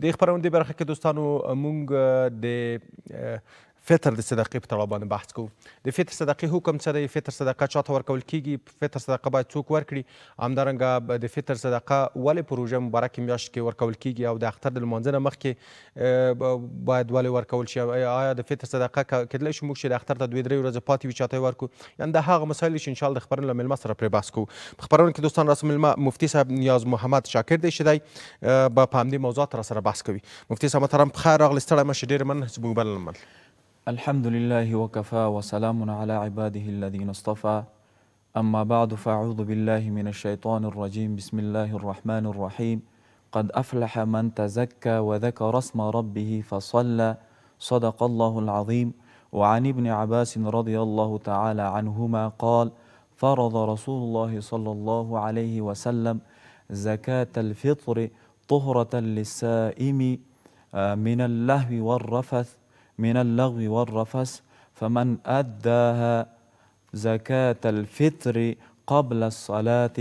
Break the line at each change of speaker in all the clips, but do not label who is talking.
د خپرونې دې برخه کې دوستانو موږ د فطر د صدقې په تړاو باندې بحث کوو. د فطر صدقې حکم څه دی؟ فطر صدقه چاته ورکول کیږي؟ فطر صدقه باید څوک ورکړي؟ همدارنګه د فطر صدقه ولې په روژه مبارکې میاشت کې ورکول کیږي او د اختر د لمانځه نه مخکې باید ولې ورکول شي؟ آیا د فطر صدقه کیدلی شي موږ چې د اختر ته 2-3 ورځې پاتې وي چاته یې ورکړو؟ یعنې دا هغه مسایل چې انشاءالله د خپرونې له میلمه سره پرې بحث کوو. په خپرونه کې دوستان راسره میلمه مفتي صاحب نیاز محمد شاکر دی چې دی به په همدې موضوعات را سره بحث کوي. مفتي صاحب محترم په خیر راغلی، ستړی مه شئ، ډېرې مننه چې موږ بلل.
الحمد لله وكفى وسلام على عباده الذين اصطفى أما بعد فأعوذ بالله من الشيطان الرجيم بسم الله الرحمن الرحيم قد أفلح من تزكى وذكر اسم ربه فصلى صدق الله العظيم. وعن ابن عباس رضي الله تعالى عنهما قال فرض رسول الله صلى الله عليه وسلم زكاة الفطر طهرة للسائم من اللغو والرفث فمن أداها زكاة الفطر قبل الصلاة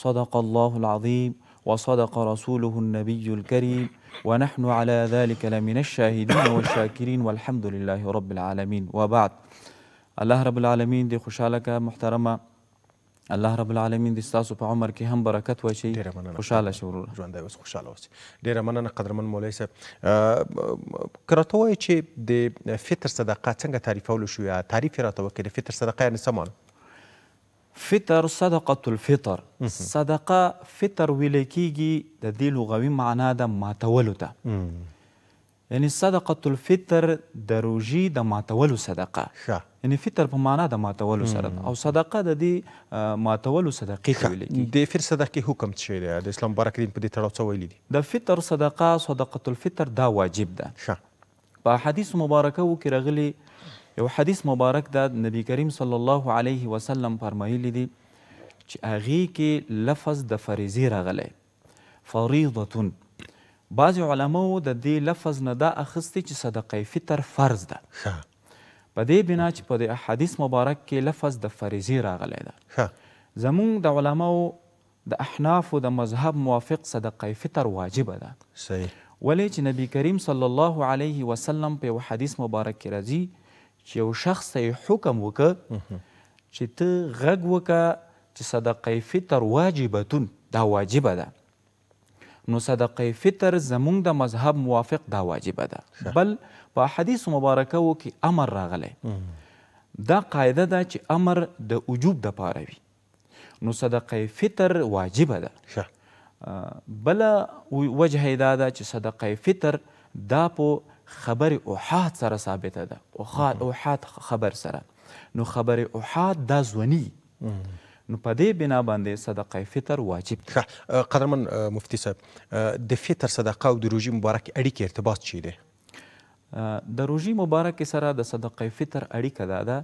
صدق الله العظيم وصدق رسوله النبي الكريم ونحن على ذلك لمن الشاهدين والشاكرين والحمد لله رب العالمين. وبعد، الله رب العالمین دې خوشحاله که محترمه، الله رب العالمین دې ستاسو په عمر کې هم برکت واچوي، خوشحاله شي وروره.
ژوندی اوسه، خوشحاله اوسئ. ډېره مننه قدرمن مولوي صاحب. که راته ووایې چې د فطر صدقه څنګه تعریفولو شو یا تعریف یې راته وکړي؟ د فطر صدقه یعنې څه معنی؟
فطر صدقة الفطر، صدقه فطر ویلی کیږي، د دې لغوي معنا ده ماتولو ته. یعنی صدقة الفطر د روژې د ماتولو صدقه، یعنی فطر په معنا د ماتولو سره ده او صدقه د دې ماتولو صدقې ته ویل کیږي.
د فطر صدقې حکم څه شی دی؟ د اسلام مبارک دین په دې تړاو څه ویلي دي؟
د فطر صدقه صدقة الفطر دا واجب ده. په حدیث مبارکو کې راغلی یو حدیث مبارک ده، نبی کریم صلی الله علیه وسلم فرمایلی دي چې هغې کې لفظ د فریضې راغلی، فریضة. بعضې علماو د دې لفظ نه دا اخیستی چې صدقه فطر فرض ده، په دې بنا چې په دې حدیث مبارک کې لفظ د فریضې راغلی ده. زمونږ د علماو د احنافو د مذهب موافق صدقه فطر واجبه ده. ولې چې نبی کریم صلی الله علیه وسلم په یو حدیث مبارک کې راځي چې یو شخص ته یې حکم وکړه چې ته غږ وکړه چې صدقه فطر واجبتون، دا واجبه ده. نو صدقه فطر زمونږ د مذهب موافق دا واجبه ده، بل په حدیث مبارکو کې امر راغلی. دا قاعده ده چې امر د وجوب دپاره وي، نو صدقه فطر واجبه ده. بله وجه یې دا ده چې صدقه فطر دا په خبر احاد سره ثابته ده، احاد خبر سره، نو خبر احاد دا ځونی، نو په دې بنا باندې صدقه فطر واجب ده.
قدرمن مفتي صاحب، د فطر صدقه او د روژې مبارک اړیکې ارتباط چی دی؟
د روژې مبارک سره د صدقه فطر اړیکه دا ده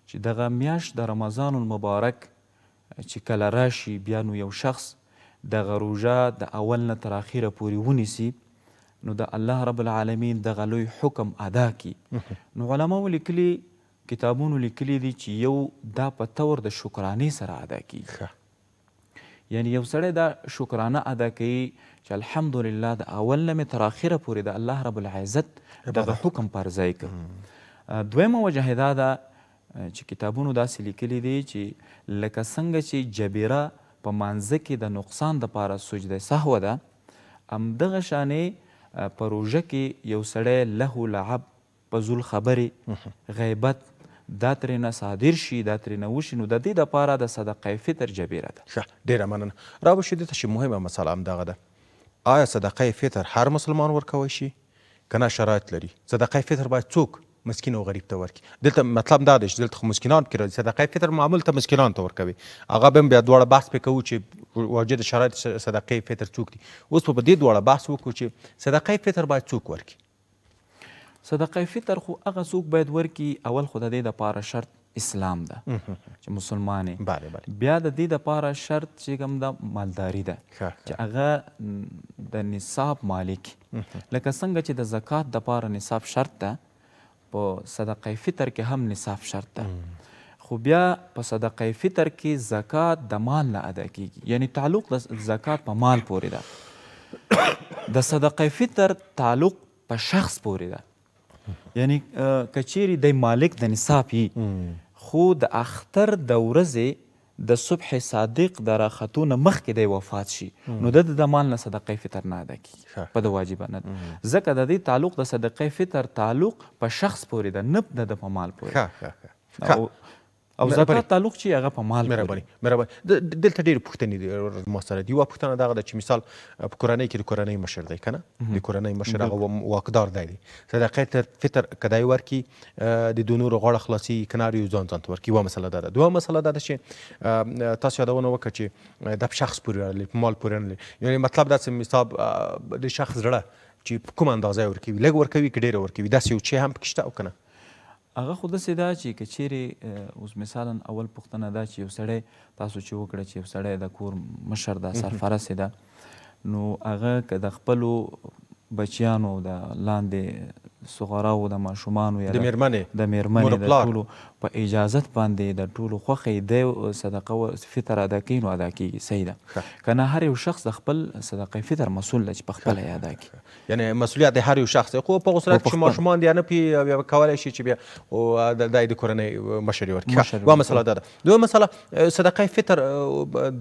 چې دغه میاشت د رمضان المبارک چې کله راشي، بیا نو یو شخص دغه روژه د اول نه تر اخره پورې ونیسي، نو د الله رب العالمین دغه لوی حکم ادا کی. نو علماو لیکلي، کتابونو لیکلي دي چې یو دا په طور د شکرانې سره ادا کیږي. یعنی یو سړی دا شکرانه ادا کوي چې الحمدلله د اول نه مې تر اخره پورې د الله رب العزت دغه حکم پر ځای کړ. دویمه وجه دا ده چې کتابونو داسې لیکلي دي چې لکه څنګه چې جبیره په مانځه کې د نقصان دپاره سجده سهوه ده، همدغه شانې په روژه کې یو سړی له لعب، فضول خبرې، غیبت دا ترېنه صادر شي، دا ترېنه وشي، نو د دې دپاره د صدقه فطر جبیره ده.
ډېره مننه. راوشي دې ته چې مهمه مسله همدغه ده، آیا صدقه فطر هر مسلمان ورکوی شي که نه شرایط لري؟ صدقه فطر باید څوک مسکین او غریب ته ورکړي؟ دلته مطلب دا دی چې دلته خو مسکینان پکې راځي، صدقه فطر معمول ته مسکینانو ته ورکوي، هغه به هم بیا دواړه بحث پرې کوو چې واجد شرایط صدقه فطر څوک دي. اوس په دې دواړه بحث وکړو چې صدقه فطر باید څوک ورکړي؟
صدقه فطر خو هغه څوک باید ورکړي، اول خو د دې دپاره شرط اسلام ده چې مسلمان یې، بیا د دې دپاره شرط چې کوم ده مالداري ده چې هغه د نصاب مالک، لکه څنګه چې د زکات دپاره نصاب شرط ده، په صدقه فطر کې هم نصاب شرط ده. خو بیا په صدقه فطر کې زکات د مال نه ادا کیږي، یعنی تعلق د زکات په مال پورې ده. د صدقه فطر تعلق په شخص پورې ده، یعنی که چیرې دی مالک د نصاب وي خو د اختر د ورځې د صبح صادق د راختو نه مخکې دی وفات شي، نو د مال نه صدقه فطر نه ادا کیږي، په د واجبه نه ده. ځکه د دې تعلق د صدقه فطر تعلق په شخص پورې ده، نه د په مال پورې. او زکات تعلق چې هغه په مال
مهرباني دلته ډېرې پوښتنې دي ما سره دي. یوه پوښتنه دغه ده چې مثال په کورنۍ کې د کورنۍ مشر دی که نه، د کورنۍ مشر هغه واکدار دی، صدقه فطر که دی ورکړي د دوه نورو غاړه خلاصي کنار یو ځان ته ورکړي. یوه مسله دا ده. دوه مسله دا ده چې تاسو یادونه وکړه چې دا په شخص پورې اړه لري، په مال پورې اړه لري. یعنې مطلب دا چې مثال د شخص زړه چې په کومه اندازه یې ورکوي، لږ ورکوي که ډېره ورکوي، داسې یو شی هم پکې شته او که نه؟
هغه خو داسې ده چې که چیرې اوس مثلا اول پوښتنه ده چې یو سړی تاسو چې وکړه چې یو سړی د کور مشر ده، سرفرست ده، نو هغه که د خپلو بچیانو د لاندې صغراو د ماشومانو یا د میرمنې د ټولو په اجازت باندې د ټولو خوښه دی صدقه فطر ادا کوي، نو ادا کېږي، صحیح ده. که نه هر یو شخص د خپل صدقه فطر مسؤل دی چې په خپله یې ادا کړي،
یعنې مسؤلیت د هر یو شخص دی. خو په هغه صورت کې چې ماشومان دي نه بیا کولی شي چې بیا دی د کورنۍ مشر یې ورکړي. یوه مسله دا ده. دویمه مسله صدقه فطر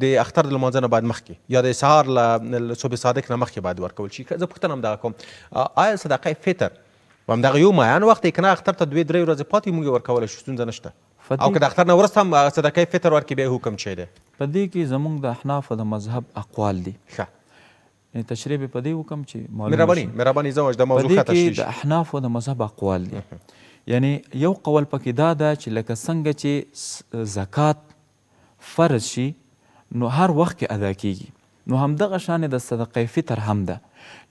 د اختر د لمانځه نه باید مخکې یا د سهار له صبح صادق نه مخکې باید ورکول شي. زه پوښتنه هم دغه کوم، آیا صدقه فطر همدغه یو معین وخت دی که نه اختر ته 2-3 ورځې پاتې موږ یې ورکولی شو، ستونزه نشته؟ او که د اختر نه وروسته هم صدقه فطر ورکړي بیا حکم چی دی؟
په دې کې زموږ د احنافو د مذهب اقوال دي. تشریح به په دې وکړم چې
مهرباني زه د موضوع ښه تشریح
شي. د احنافو د مذهب اقوال دي، یعنی یو قول پکې دا ده چې لکه څنګه چې زکات فرض شي نو هر وخت کې ادا کیږي، نو همدغه شانې د صدقه فطر هم ده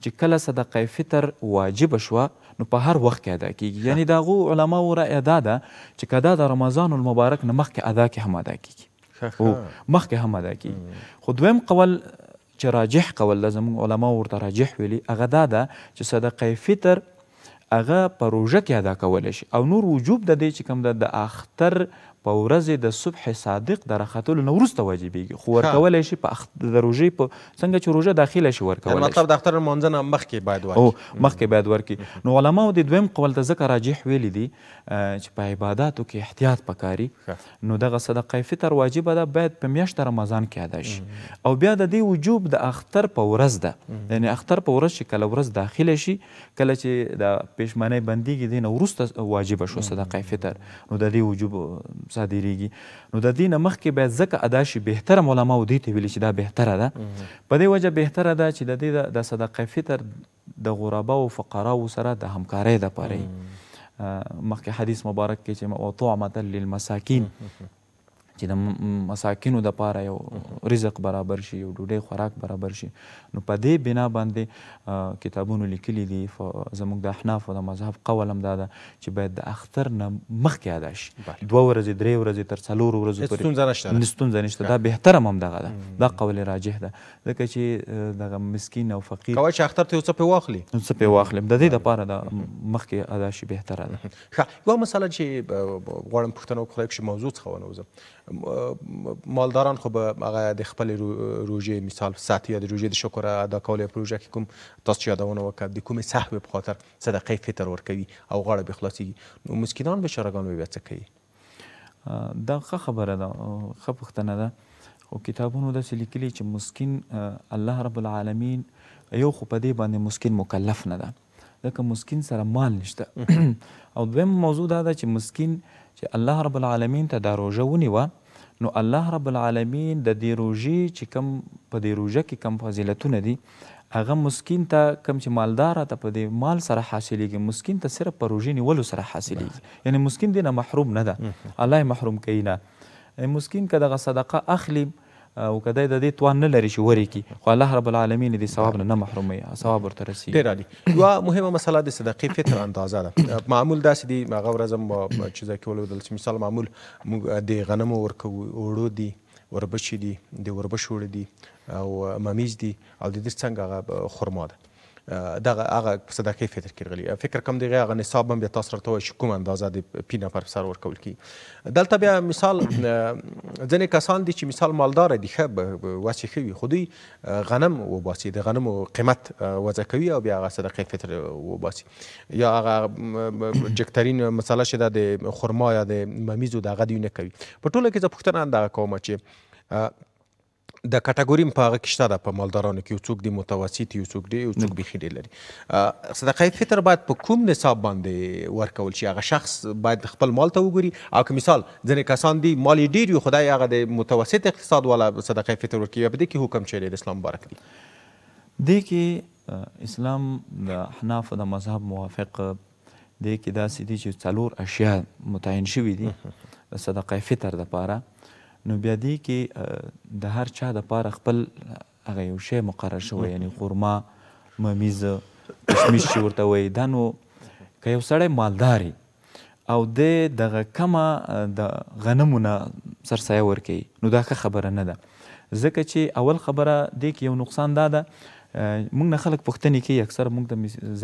چې کله صدقه فطر واجب شوه نو په هر وخت کې ادا کیږي. یعنی د هغو علماو رأی دا ده چې که دا د رمضان المبارک نه مخکې ادا کړي هم ادا کیږي، مخکې هم ادا کیږي. خو دویم قول چې راجح قول ده، زموږ علماو ورته راجح ویلي، هغه دا ده چې صدقه فطر هغه په روژه کې ادا کولی شي، او نور وجوب د دې چې کوم ده د اختر په ورځې د صبح صادق د راختلو نه وروسته واجبېږي، خو ورکولی شي په د روژې په څنګه چې روژه داخله شي ورکولی شي.
مطلب د اختر لمانځه نه مخکې باید ورکړي.
مخکې باید ورکړي. نو علماو د دویم قول ته ځکه راجح ویلي دي چې په عباداتو کې احتیاط پکاري، نو دغه صدقه فطر واجبه ده باید په میاشت رمضان کې ادا شي. او بیا د دې وجوب د اختر په ورځ ده، یعنی اختر په ورځ چې کله ورځ داخله شي، کله چې د پېشمنۍ بندېږي دې نه وروسته واجبه شو صدقه فطر، نو د دې وجوب صادریږي. نو د دې نه مخکې باید ځکه ادا شي. بهتره علماو دې ته ویلي چې دا بهتره ده، په دې وجه بهتره ده چې د دې د صدقه فطر د غرباو او فقراو سره د همکارۍ دپاره مخکې حدیث مبارک کې چې وطعمة للمساکین چې د مساکینو دپاره یو رزق برابر شي، یو ډوډۍ خوراک برابر شي. نو په دې بنا باندې کتابونو لیکلي دي، زموږ د احنافو د مذهب قول هم دا ده چې باید د اختر نه مخکې ادا شي، 2 ورځې 3 ورځې تر 4 ورځو پورې ستونزه نشته. دا بهتره هم دغه ده، دا قول راجح ده، ځکه چې دغه مسکین او فقیر
کولی چې اختر ته یو څه پرې واخلي،
څه پرې واخلي، د دې دپاره د مخکې ادا شي بهتره ده.
ښه، یوه مسله چې غواړم پوښتنه وکړم، خدای کښې موضوع څخه ونوځم. مالداران خو به هغه د خپلې روژې مثال ساعتي یا د روژې د شکر ادا کولو په روژه کې کوم تاسو چې یادونه وکړه د کومې سهوې په خاطر صدقه فطر ورکوي او غاړه بې خلاصېږي، نو مسکینان بېچارهګان به بیا څه کوي؟
دا ښه خبره ده، ښه پوښتنه ده. خو کتابونو داسې لیکلي چې مسکین الله رب العالمین یو خو په دې باندې مسکین مکلف نه ده، ځکه مسکین سره مال نشته. او دویم موضوع دا ده چې مسکین چې الله رب العالمین ته دا روژه ونیوه، نو الله رب العالمین د دې روژې چې کوم په دې روژه کې کوم فضیلتونه دي هغه مسکین ته کوم چې مالداره ته په دې مال سره حاصلېږي، مسکین ته صرف په روژې نیولو سره حاصلېږي. یعنی مسکین دې نه محروم نه ده، الله یې محروم کوي نه. مسکین که دغه صدقه اخلي او که دی د دې توان نه لري چې ورکړي، خو الله رب العالمین دې ثواب نه محروموي، ثواب ورته رسېږي.
ډېر عالي. یوه مهمه مسله د صدقې فطر اندازه ده. معمول داسې دي، هغه ورځ هم چې ځای کې ولودل چې مثال معمول موږ د غنمو ورکوو، اوړو دي، وربشې دي، د وربشو اوړه دي او ممیز دي، او د دې څنګه هغه خرما ده. دغه هغه صدقې فطر کې راغلي. فکر کوم دی هغه نصاب هم بیا تاسو راته وایي چې کوم اندازه د پی نفر په سر ورکول کېږي. دلته بیا مثال ځینې کسان دي چې مثال مالداره دي، ښه وسې ښه وي، خو دوی غنم وباسي، د غنمو قیمت وضع کوي او بیا هغه صدقې فطر وباسي. یا هغه جګترین مسله چې ده د خرما یا د ممیزو د هغه دوی نه کوي. په ټوله کې زه پوښتنه همدغه کومه چې د کټګوري په هغه کې شته ده په مالدارانو کې، یو څوک دی متوسط، یو څوک دی، یو څوک بیخي ډېر لري. صدقه فطر باید په کوم نصاب باندې ورکول شي؟ هغه شخص باید خپل مال ته وګوري، او که مثال ځینې کسان دي مال یې ډېر وي خدای هغه د متوسط اقتصاد والا صدقه فطر ورکوي، یا په دې کې حکم چیرې د اسلام مبارک دی؟
دې کې اسلام د احنافو د مذهب موافق دې کې داسې دي چې 4 اشیا متعین شوي دي د صدقه فطر دپاره. نو بیا دې کې د هر چا دپاره خپل هغه یو شی مقرر شوی، یعنی خرما، ممیز، کشمش چې ورته وایي. دا نو که یو سړی مالدار او د دغه کمه د غنمو نه سرسایه ورکوي نو دا ښه خبره نه ده، ځکه چې اول خبره دې کې یو نقصان دا ده، موږ نه خلک پوښتنې کوي، اکثر موږ ته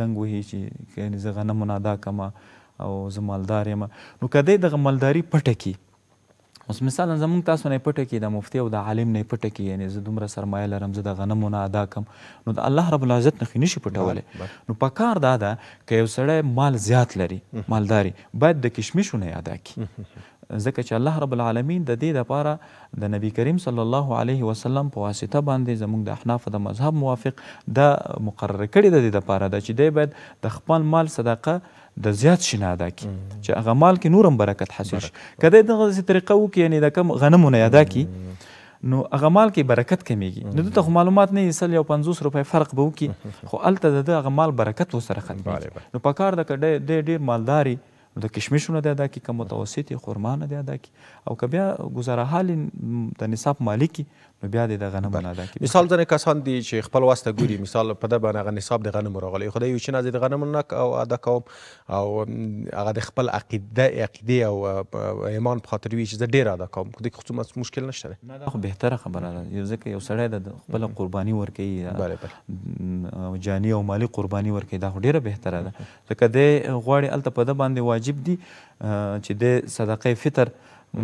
زنګ وهي چې زه غنمو نه ادا کړم او زه مالدار یم. نو که دی دغه مالداري پټه کړي، اوس مثلا زموږ تاسو نه یې پټه کړي، د مفتي او د عالم نه یې پټه کړي، یعنې زه دومره سرمایه لرم زه د غنمو نه ادا کړم، نو د الله رب العزت نه خو نشي پټولی. نو په کار دا ده که یو سړی مال زیات لري، مالداري، باید د کشمشو نه یې ادا کړي، ځکه چې الله رب العالمین د دې دپاره د نبی کریم صلی الله علیه وسلم په واسطه باندې زموږ د احنافو د مذهب موافق دا مقرره کړې د دې دپاره ده چې دی باید د خپل مال صدقه د زیات شي نه ادا کړي، چې هغه مال کې نور هم برکت حاصل شي. که دی دغسې طریقه وکړي، یعنې د کم غنمو نه ادا کړي، نو هغه مال کې برکت کمیږي. نو دلته خو معلومات نه وي، 100 یا 50 روپۍ فرق به وکړي، خو هلته د ده هغه مال برکت ورسره ختمېږي. نو په کار ده که دی ډېر مالدار نو د کشمشو نه دی ادا کړي، که متوسط یې خرما نه دی ادا کړي، او که بیا ګزاره حال د نصاب مالک نو بیا دې د غنمو نه ادا کړي.
مثال ځینې کسان دي چې خپل وس ته ګوري، مثال په ده باندې هغه نصاب د غنمو راغلی، خو دی وایي چې نه زه د غنمو نه ادا کوم، او هغه د خپل عقیدې او ایمان په خاطر وي چې زه ډېر ادا کوم، خو دې خصوص مشکل نشته دی.
نه دا خو بهتره خبره ده، ځکه یو سړی د خپله قرباني ورکوي، جاني او مالي قرباني ورکوي، دا خو ډېره بهتره ده، ځکه دی غواړي هلته په ده باندې واجب دي چې د صدقه فطر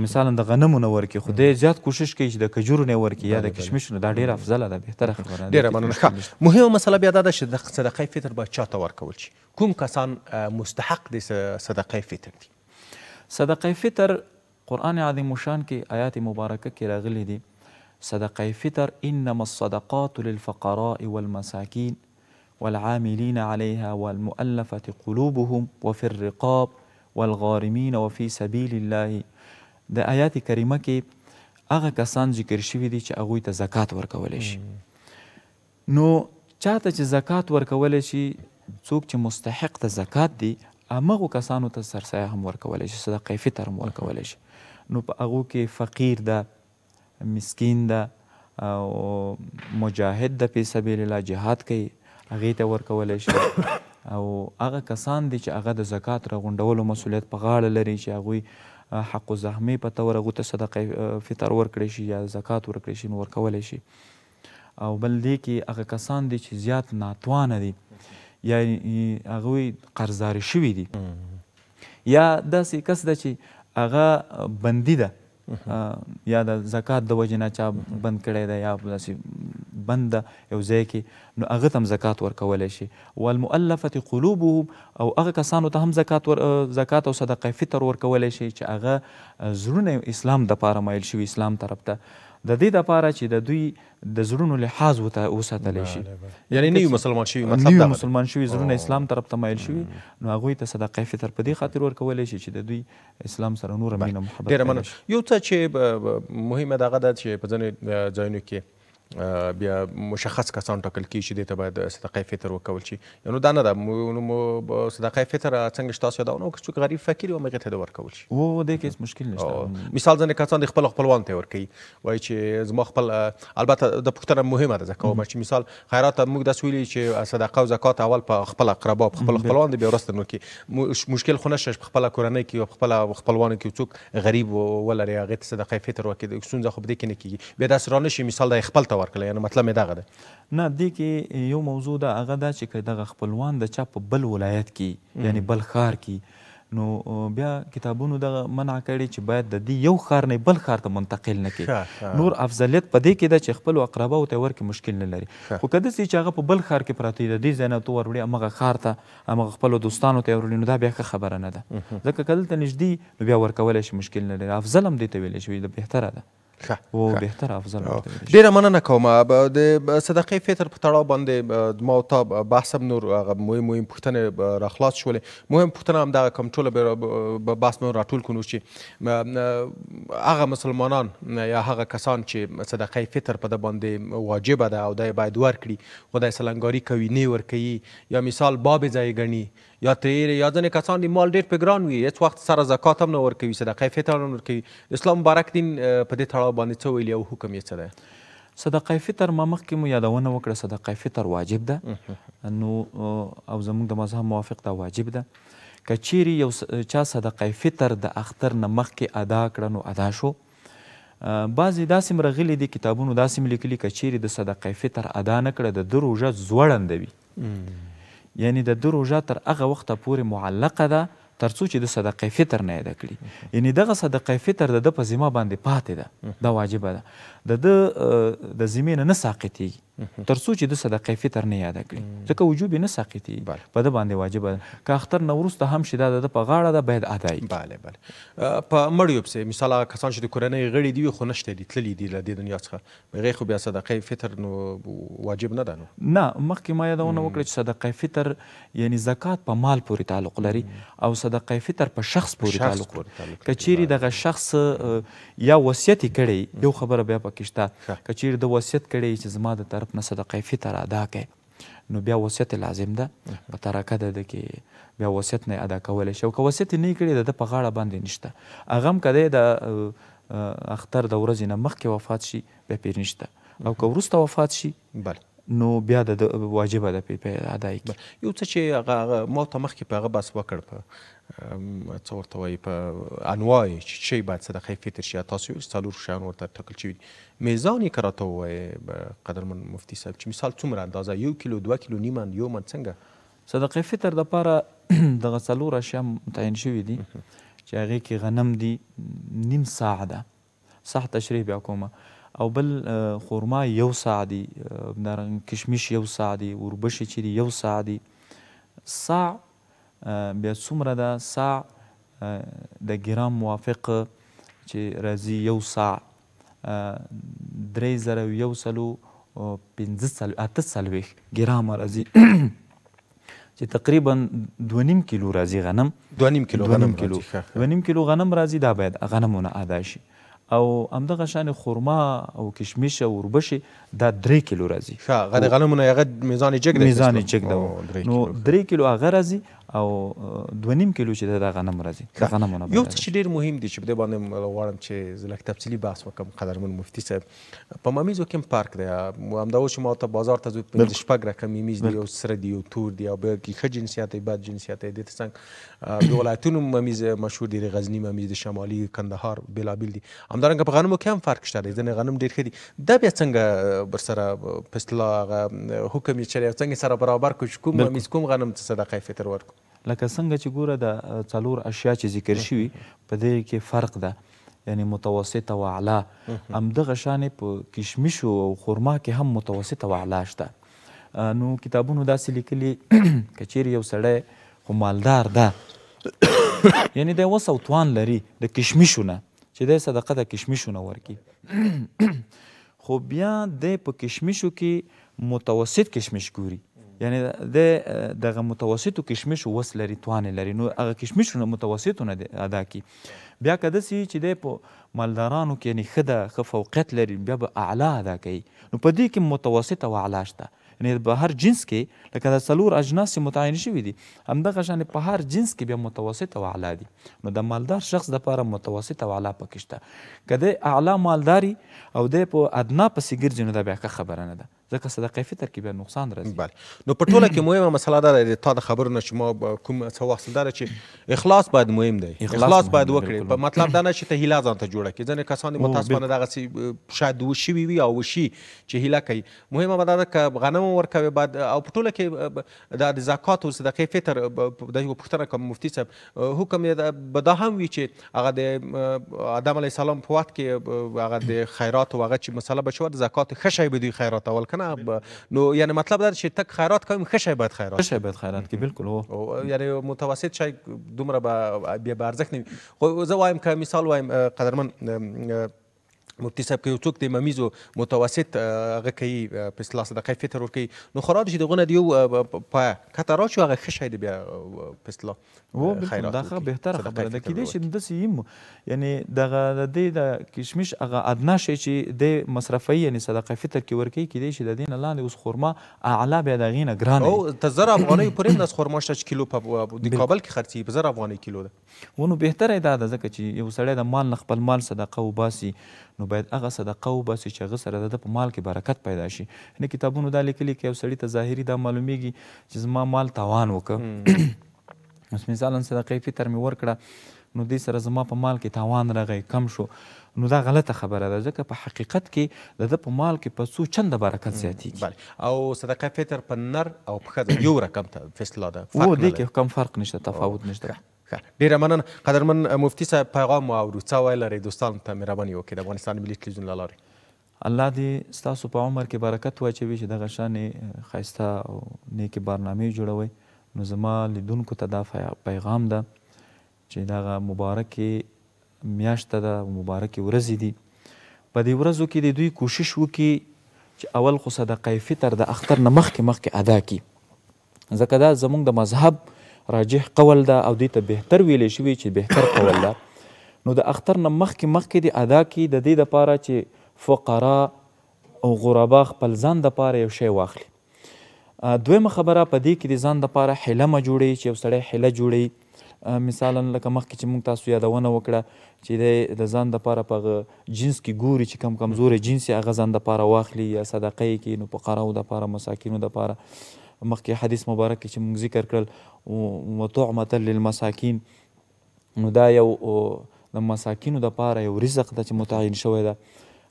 مثلا د غنمو نه ورکړي، خو دی زیات کوشش کوي چې د کجورو نه ورکړي یا د کشمشو نه. دا ډېره افضله ده، بهتره خبره ده.
ډېره مننه. مهمه مسله بیا دا ده چې د صدقه فطر باید چا ته ورکول شي؟ کوم کسان مستحق د صدقه فطر دي؟
صدقه فطر قرآن عظیم الشان کې آیات مبارکه کې راغلی دي، صدقه فطر انما الصدقات للفقراء والمساکین والعاملین علیها والمؤلفة قلوبهم وفي الرقاب والغارمین وفي سبیل الله. د آیات کریمه کې هغه کسان ذکر شوي دي چې هغوی ته زکات ورکولی شي. نو چاته چې زکات ورکولی شي، څوک چې مستحق د زکات دي، همغو کسانو ته سرسایه هم ورکولی شي، صدقه فطر هم ورکولی شي. نو په هغو کې فقیر ده، مسکین ده، او مجاهد ده په سبیل الله، جهاد کوي، هغې ته ورکولی شي. او هغه کسان دي چې هغه د زکات راغونډولو مسؤلیت په غاړه لري، چې هغوی حق الزحمې په طور هغو ته صدقه فطر ورکړی شي یا زکات ورکړی شي، نو ورکولی شي. او بل دې کې هغه کسان دي چې زیات ناتوانه دي، یا هغوی قرضداري شوي دي، یا داسې کس ده چې هغه بندي ده، یا د زکات د وجې نه چا بند کړی دی، یا داسې بند ده یو ځای کې، نو هغه ته هم زکات ورکولی شي. والمؤلفة قلوبهم، او هغه کسانو ته هم زکات او صدقه فطر ورکولی شي چې هغه زړونه اسلام دپاره مایل شوي، اسلام طرف ته، د دې دپاره چې د دوی د زړونو لحاظ وساتلی شي،
یعنې نوي مسلمان شوي،
نوي مسلمان شوي زړونه اسلام طرف ته مایل شوي، نو هغوی ته صدقه فطر په دې خاطر ورکولی شي چې د دوی اسلام سره نوره مینه محبت پیدا شي.
یو څه چې مهمه دغه ده چې په ځینې ځایونو کې بیا مشخص کسان ټاکل کېږي چې دې ته باید صدقه فطر ورکول شي، نو دا نه ده صدقه فطر څنګه چې تاسو یادونه که څوک غریب فقیر وي هغې ته د ورکول شي.
دې کې هېڅ مشکل نشته.
مثال ځینې کسان د خپلو خپلوانو ته یې ورکوي، وایي چې زما خپل، البته د پوښتنه مهمه ده زه کومه چې مثال خیرات موږ داسې ویلي چې صدقه او زکات اول په خپل اقربا په خپل خپلوان دي، بیا وروسته نور کې مشکل خو نشته په خپله کورنۍ کې او په خپله خپلوانو کې څوک غریب ولري هغې ته صدقه فطر ورکړي، ستونزه خو په دې کې نه کېږي. بیا داسې رانه شي مثال د خپل ته ورکړله، یعنې مطلب مې دغه دی.
نه دې کې یو موضوع ده، هغه دا چې که دغه خپلوان د چا په بل ولایت کې یعنی بل ښار کې، نو بیا کتابونو دغه منع کړي چې باید د دې یو ښار نه بل ښار ته منتقل نه کړي. نور افضلیت په دې کې ده چې خپلو اقرباو ته یې ورکړي، مشکل نه لري. خو که داسې چې هغه په بل ښار کې پراته وي، د دې ځای نه ته ور وړې همغه ښار ته همغه خپلو دوستانو ته یې ور وړې، نو دا بیا ښه خبره نه ده. ځکه که دلته نږدې نو بیا ورکولی شي، مشکل نه لري. افضل هم دې ته ویلی شوي، بهتره ده او بهتر افضل.
ډیره مننه کوم. د صدقې فطر په تړاو باندې ما او تا بحث هم نور هغه مهم پوښتنې راخلاص شولې. مهم پوښتنه همدغه کوم ټوله بحث مو راټول کړو چې هغه مسلمانان یا هغه کسان چې صدقې فطر په ده باندې واجبه ده او دا یې باید ورکړي، خدای سلنګاري کوي نه ورکوي، یا مثال باب ځای ګڼي، یا ځینې کسان د مال ډېر په ګران وي، هېڅ وخت سره زکات هم نه ورکوي، صدقې فطر هم نه ورکوي. اسلام مبارک دین په دې تړاو باندې څه ویلي او حکم یې څه دی؟
صدقې فطر ما مخکې مو یادونه وکړه، صدقې فطر واجب ده، نو او زموږ د مذهب موافق دا واجب ده. که چیرې یو چا صدقې فطر د اختر نه مخکې ادا کړه نو ادا شو. بعضې داسې هم راغلي دي کتابونو داسې هم لیکلي که چیرې د صدقې فطر ادا نه کړه د ده روژه ځوړنده وي، یعنی د ده روژه تر هغه وخته پورې معلقه ده تر څو چې د صدقې فطر نه ادا کړي. یعنی دغه صدقې فطر د ده په ذمه باندې پاتې ده، دا واجبه ده، د ده د ذمې نه ساقطېږي تر څو چې د صدقې فطر نه ادا کړي، ځکه وجوب یې نه ساقطېږي، په ده باندې واجبه ده. که اختر نه وروسته هم شي دا د ده په غاړه ده، باید ادا یې.
بله بله. په مړیو پسې مثال هغه کسان چې د کورنۍ غړي دي وي خو نشته دي، تللي دي له دې دنیا څخه، هغې خو بیا صدقې فطر نو واجب نه ده. نو
نه، مخکې ما یادونه وکړه چې صدقې فطر یعنی زکات په مال پورې تعلق لري او صدقې فطر په شخص پورې تعلق لري. که چیرې دغه شخص یا وصیت یې کړی، یو خبره بیا پکې شته، که چیرې د وصیت کړی چې زما د طرف نه صدقې فطر ادا کړئ، نو بیا وصیت لازم ده، په ترکه ده ده کې بیا وصیت نه ادا کولی شي. او که وصیت یې نه یې کړی د ده په غاړه باندې نشته، هغه هم که دی د اختر د ورځې نه مخکې وفات شي بیا پرې نشته، او که وروسته وفات شي نو بیا د واجبه ده پرې ادا یې کړي.
یو څه چې هغه ما ته مخکې په هغه بحث وکړ، په څه ورته وایي په انواع چې شی باید صدقې فطر شي، تاسو څلور شیان ورته ټاکل شوي دي. میزان یې که راته ووایې قدرمن مفتي صاحب چې مثال څومره اندازه، 1 کیلو، 2 کیلو، نیمه، یو من، څنګه؟
صدقې فطر دپاره دغه څلور اشیا متعین شوي دي چې هغې کې غنم دي 1.5 صاع ده، صح تشریح بیا کومه، او بل خورما 1 صاع دي، همدارنګه کشمش 1 صاع دي، وربشې چې دي 1 صاع دي. صاع بیا څومره ده؟ صاع د ګرام موافق چې راځي 1 صاع 3,148 ګرامه راځي چې تقریبا 2.5 کیلو راځي غنم. 2.5 کیلو غنم راځي، دا باید غنمونه ادا شي. او همدغه شان خورما او کشمش او وربشې دا 3 کیلو راځي.
ښه، د غنمونه هغه میزان یې جګ دی،
میزان یې جګ دی، نو 3 کیلو هغه راځي او 2.5 کیلو چې د غنم راځي. د غنمونه
یو څه چې ډېر مهم دی چې په دې باندې غواړم چې زه لږ تفصیلي بحث وکړم قدرمن مفتي صاحب، په ممیزو کې هم فرق دی. همدا اوس چې ما ته بازار ته ځو 5 رقم ممیز دی، یو سره دی، یو تور دی، او بیا کې ښه جنسیت دی، بد جنسیت دی. دې ته څنګه د ولایتونو ممیز مشهور دي، د غزني ممیز، د شمالي کندهار بېلابېل دي. همدارنګه په غنمو کې هم فرق شته دی، ځینې غنم ډېر ښه دي. دا بیا څنګه ورسره په اصطلاح هغه حکم یې چلی، څنګه سره برابر کړو چې کوم ممیز کوم غنم ته صدقې فطر ورکړو؟
لکه څنګه چې ګوره د څلور اشیا چې ذکر شوي په دې کې فرق ده، یعنی متوسط او اعلی. همدغه شانې په کشمشو او خرما کې هم متوسط او اعلی شته. نو کتابونو داسې لیکلي که چیرې یو سړی خو مالدار ده، یعنی دی وس او توان لري د کشمشو نه چې دی صدقه د کشمشو نه ورکړي، خو بیا دی په کشمشو کې متوسط کشمش ګوري، یعنی د دغه متوسطو کشمشو وس لري، توان لري، نو هغه کشمشو نه متوسطو نه ادا کړي. بیا که داسې چې دی په مالدارانو کې یعنی ښه ده، ښه فوقیت لري، بیا به اعلی ادا کوي. نو په دې کې متوسط او اعلی شته، یعنی په هر جنس کې لکه د څلور اجناس چې متعین شوي دي، همدغه شان په هر جنس کې بیا متوسط او اعلی دي. نو د مالدار شخص دپاره متوسط او اعلی پکې شته. که دی اعلی مالداري او دی په ادنا پسې ګرځي نو دا بیا ښه خبره نه ده، ځکه صدقه فطر کې بیا نقصان راځي.
بله نو په ټوله کې مهمه مسله دا ده تا د خبرو نه چې ما کوم څه واخیستل دا ده چې اخلاص باید مهم دی، اخلاص باید وکړې. په مطلب دا نه چې ته هیله ځان ته جوړه کړې. ځینې کسان دي متاسفانه دغسې شاید وشوي وي او وشي چې هیله کوي. مهمه به دا ده که غنم ورکوې باید او په ټوله کې دا د زکات او صدقې فطر د یوه پوښتنه کوم مفتي صاحب حکم یې به دا هم وي چې هغه د آدم علیه السلام په وخت کې هغه د خیرات او هغه چې مسله به شوه د زکات ښه شی به دوی خیراتول که نه. نو یعنې مطلب دا چې تک خیرات کوم ښه شی باید خیرات
کړي. بالکل هو
یعنې متوسط شی دومره به بیا به ارزښت نه وي. خو زه وایم که مثال وایم قدرمن مفتي صاحب که یو څوک د ممیزو متوسط هغه کوي په اصطلاح صدقه فطر ورکوي نو خو رادي چې دغونه د یو په کته راشي هغه ښه شی دی بیا په اصطلاح
خیرات دا ښه بهتره خبره ده. کیدای شي داسې یم یعنې دغه د دې د کشمش هغه ادنا شی چې د مصرفوي یعنې صدقه فطر کې ورکوي کیدای شي د دې نه لاندې اوس خرما اعلی بیا د هغې نه ګرانه
او ته 1000 افغانیو پورې هم داسې خرما شته چې کیلو په د کابل کې خرڅېږي په 1000 افغانۍ کیلو ده.
نو بهتره دا ده ځکه چې یو سړی د مال نه خپل مال صدقه وباسي نو باید هغه صدقه وباسي چې هغه سره د په مال کې برکت پیدا شي. نه کتابونو دا لیکلي که یو سړي ته ظاهري دا معلومیږي چې زما مال تاوان وکړه اوس مثلا صدقه فطر مې ورکړه نو دې سره زما په مال کې تاوان راغی کم شو نو دا غلطه خبره ده ځکه په حقیقت کې د ده په مال کې په څو چنده برکت زیاتېږي.
او صدقه فطر په نر او په ښځه یو رقم ته په اصطلاح ده
دې کې کم فرق نشته تفاوت نشته.
ډیره مننه قدرمن مفتي صاحب پیغام واورو څه ویل لرئ دوستانو ته مهرباني وکړئ د افغانستان ملي تلویزیون له لارې.
الله دې ستاسو په عمر کې برکت واچوي چې دغه شانې ښایسته او نیکې برنامې جوړوئ. نو زما لیدونکو ته دا پیغام ده چې دغه مبارکې میاشته ده مبارکې ورځې دي په دې ورځو کې د دوی کوشش وکړي چې اول خو صدقه فطر د اختر نه مخکې ادا کړي ځکه دا زموږ د مذهب راجح قول ده او دې ته بهتر ویلی شوي چې بهتر قول ده. نو د اختر نه مخکې دې ادا کړي د دې دپاره چې فقرا او غربا خپل ځان دپاره یو شی واخلي. دویمه خبره په دې کې د ځان دپاره حله مه جوړوي چې یو سړی حله جوړوي مثلا لکه مخکې چې موږ تاسو یادونه وکړه چې د ځان دپاره په هغه جنس کې ګوري چې کم کمزوری جنس یې هغه ځان دپاره واخلي یا صدقه یې کړي نو فقراو دپاره مساکینو دپاره. مخکې حدیث مبارک کې چې موږ ذکر کړل وطعمة للمساکین نو دا یو د مساکینو دپاره یو رزق ده چې متعین شوی ده.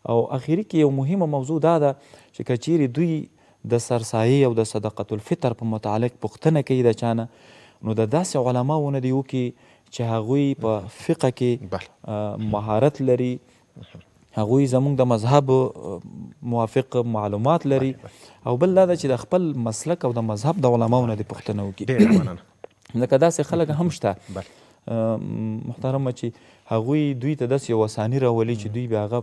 او اخري کې یو مهمه موضوع دا ده چې که چیرې دوی د سرسایي او د صدقة الفطر په متعلق پوښتنه کوي د چانه نو د داسې علماو نه دي وکړي چې هغوی په فقه کې مهارت لري هغوی زموږ د مذهب موافق معلومات لري او بل دا ده چې د خپل مسلک او د مذهب د علماو نه دې پوښتنه وکړي. ځکه داسې خلک هم شته محترمه چې هغوی دوی ته داسې یو اساني راولي چې دوی به هغه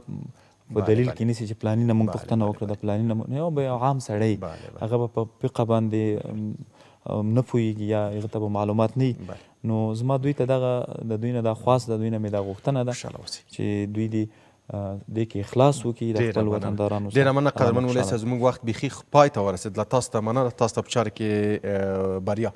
په دلیل کې نیسي چې پلاني نه موږ پوښتنه وکړه د پلاني نه یو به یو عام سړی هغه به په فقه باندې نه پوهېږي یا هغه ته به معلومات نه وي. نو زما دوی ته دغه د دوی نه دا خواست د دوی نه مې دا غوښتنه ده چې دوی دې دې کې اخلاص وکړي د خپل وطندارانو سره.
ډېره مننه قدرمن ولس زموږ وخت بیخي پای ته ورسېد له تاسو ته مننه تاسو ته په چاره کې بریا.